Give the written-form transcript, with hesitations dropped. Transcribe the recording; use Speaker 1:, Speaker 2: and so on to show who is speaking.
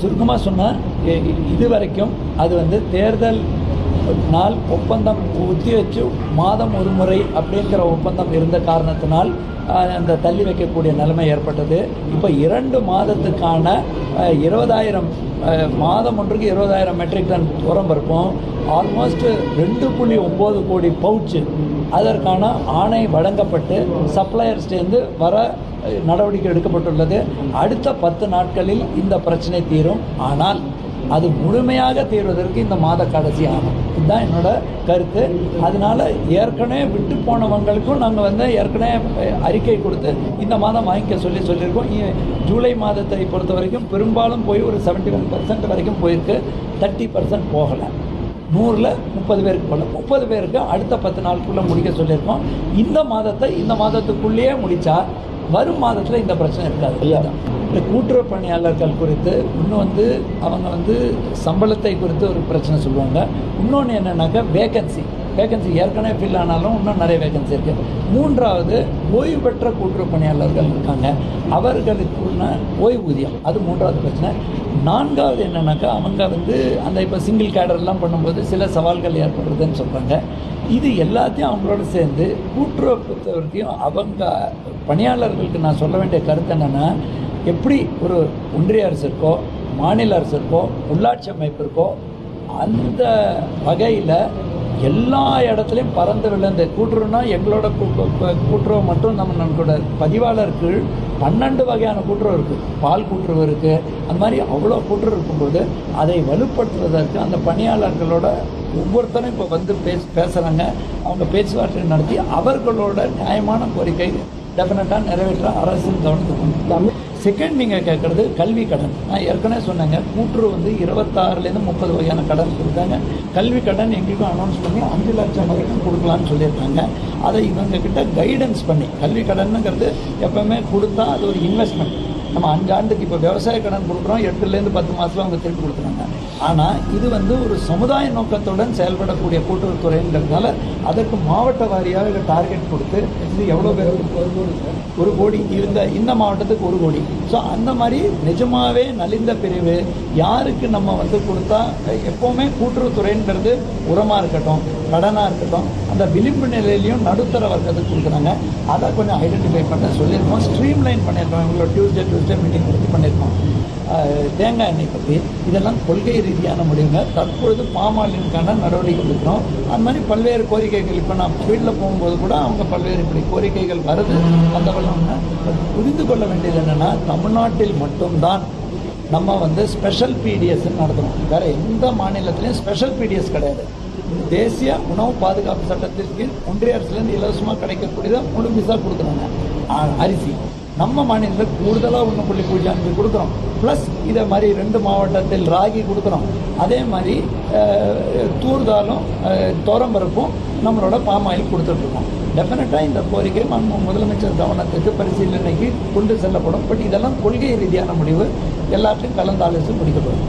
Speaker 1: சுருக்கமாக சொன்னால் இதுவரைக்கும் அது வந்து தேர்தல் நாள் ஒப்பந்தம் ஒத்தி வச்சு மாதம் ஒரு முறை அப்படிங்கிற ஒப்பந்தம் இருந்த காரணத்தினால் அந்த தள்ளி வைக்கக்கூடிய நிலைமை ஏற்பட்டது. இப்போ 2 மாதத்துக்கான 20,000 மாதம் ஒன்றுக்கு 20,000 மெட்ரிக் டன் உரம் பருப்பும் ஆல்மோஸ்ட் 2.9 கோடி பவுச்சு அதற்கான ஆணை வழங்கப்பட்டு சப்ளையர்ஸ்டேருந்து வர நடவடிக்கை எடுக்கப்பட்டுள்ளது. அடுத்த 10 நாட்களில் இந்த பிரச்சனை தீரும். ஆனால் அது முழுமையாக தீர்வதற்கு இந்த மாத கடைசி ஆகும். இதுதான் என்னோட கருத்து. அதனால ஏற்கனவே விட்டு போனவங்களுக்கும் நாங்கள் வந்து ஏற்கனவே அறிக்கை கொடுத்து இந்த மாதம் வாங்கிக்க சொல்லியிருக்கோம். ஜூலை மாதத்தை பொறுத்த வரைக்கும் பெரும்பாலும் போய் ஒரு 71% வரைக்கும் போயிருக்கு. 30% போகலை. 100ல் 30 பேருக்கு போகல. 30 பேருக்கு அடுத்த 10 நாளுக்குள்ளே முடிக்க சொல்லியிருக்கோம். இந்த மாதத்துக்குள்ளேயே முடித்தா வரும் மாதத்தில் இந்த பிரச்சனை இருக்காது. இந்த கூட்டுறவு பணியாளர்கள் குறித்து இன்னும் வந்து அவங்க வந்து சம்பளத்தை குறித்து ஒரு பிரச்சனை சொல்லுவாங்க. இன்னொன்று என்னென்னாக்கா வேகன்சி ஏற்கனவே ஃபில் ஆனாலும் இன்னும் நிறைய வேகன்சி இருக்குது. 3வது ஓய்வு பெற்ற கூட்டுறவு பணியாளர்கள் இருக்காங்க, அவர்களுக்குள்ள ஓய்வூதியம், அது 3வது பிரச்சனை. 4வது என்னென்னாக்கா அவங்க வந்து அந்த இப்போ சிங்கிள் கேடர்லாம் பண்ணும்போது சில சவால்கள் ஏற்படுறதுன்னு சொல்கிறாங்க. இது எல்லாத்தையும் அவங்களோட சேர்ந்து கூட்டுறவு பொறுத்த வரைக்கும் அவங்க பணியாளர்களுக்கு நான் சொல்ல வேண்டிய கருத்து என்னென்னா, எப்படி ஒரு ஒன்றிய அரசு இருக்கோ, மாநில அரசு இருக்கோ, உள்ளாட்சி அமைப்பு இருக்கோ, அந்த வகையில் எல்லா இடத்துலையும் பறந்து விழுந்து கூட்டுறவுனா எங்களோட கூட்டுறவு மட்டும் நம்மளோட பதிவாளர் கீழ் 12 வகையான கூட்டுறவு இருக்குது. பால் கூட்டுறவு இருக்குது. அந்த மாதிரி அவ்வளோ கூட்டுறவு இருக்கும்போது அதை வலுப்படுத்துவதற்கு அந்த பணியாளர்களோட ஒவ்வொருத்தரும் இப்போ வந்து பேசுகிறாங்க. அவங்க பேச்சுவார்த்தை நடத்தி அவர்களோட நியாயமான கோரிக்கை டெஃபினட்டாக நிறைவேற்ற அரசின் கவனத்துக்கு. செகண்ட் நீங்கள் கேட்குறது கல்வி கடன். நான் ஏற்கனவே சொன்னேங்க, கூட்டுறவு வந்து 26லேருந்து 30 வகையான கடன் கொடுத்தாங்க. கல்வி கடன் எங்களுக்கும் அனௌன்ஸ் பண்ணி 5 லட்சம் வரைக்கும் கொடுக்கலான்னு சொல்லியிருக்காங்க. அதை இவங்கக்கிட்ட கைடன்ஸ் பண்ணி, கல்வி கடனுங்கிறது எப்போவுமே கொடுத்தா அது ஒரு இன்வெஸ்ட்மெண்ட். நம்ம 5 ஆண்டுக்கு இப்போ விவசாய கடன் கொடுக்குறோம், 8லேருந்து 10 மாதத்தில் அவங்க திருப்பி கொடுக்குறாங்க. ஆனால் இது வந்து ஒரு சமுதாய நோக்கத்துடன் செயல்படக்கூடிய கூட்டுறவுத்துறைங்கிறதுனால அதற்கு மாவட்ட வாரியாக டார்கெட் கொடுத்து இது எவ்வளோ பேர் 1 கோடி இருந்த இந்த மாவட்டத்துக்கு 1 கோடி. ஸோ அந்த மாதிரி நிஜமாகவே நலிந்த பிரிவு யாருக்கு நம்ம வந்து கொடுத்தா எப்போவுமே கூட்டுறவுத்துறைங்கிறது உரமாக இருக்கட்டும், கடனாக இருக்கட்டும், அந்த விளிம்பு நிலையிலையும் நடுத்தர வர்க்கத்துக்கு கொடுக்குறாங்க. அதை கொஞ்சம் ஐடென்டிஃபை பண்ண சொல்லியிருக்கோம். ஸ்ட்ரீம்லைன் பண்ணியிருக்கோம். இவங்களோட டியூஸ்டே மீட்டிங் பற்றி பண்ணியிருக்கோம். தேங்காய் எண்ணெய் பற்றி இதெல்லாம் கொள்கை ரீதியான முடிவுங்க. தற்பொழுது பாமாலினுக்கான நடவடிக்கை எடுக்கிறோம். அது மாதிரி பல்வேறு கோரிக்கைகள் இப்போ நான் வீட்டில் போகும்போது கூட அவங்க பல்வேறு இப்படி கோரிக்கைகள் வருது. அந்த புரிந்து கொள்ள வேண்டியது என்னென்னா, தமிழ்நாட்டில் மட்டும்தான் நம்ம வந்து ஸ்பெஷல் பிடிஎஸ் நடத்துகிறோம். வேறு எந்த மாநிலத்திலையும் ஸ்பெஷல் பிடிஎஸ் கிடையாது. தேசிய உணவு பாதுகாப்பு சட்டத்திற்கு ஒன்றிய அரசுலேருந்து இலவசமாக கிடைக்கக்கூடியதை முழு பீஸாக கொடுக்குறாங்க. அரிசி நம்ம மாநிலத்தில் கூடுதலாக 1.05 கொடுக்குறோம். ப்ளஸ் இதை மாதிரி 2 மாவட்டத்தில் ராகி கொடுக்குறோம். அதே மாதிரி தூர்தாலும் தோரம்பருப்பும் நம்மளோட பாமாயில் கொடுத்துட்ருக்கோம். டெஃபினட்டாக இந்த கோரிக்கை முதலமைச்சர் கவனத்துக்கு பரிசீலனைக்கு கொண்டு செல்லப்படும். பட் இதெல்லாம் கொள்கை ரீதியான முடிவு, எல்லாத்தையும் கலந்தாலோசி முடிக்கப்படும்.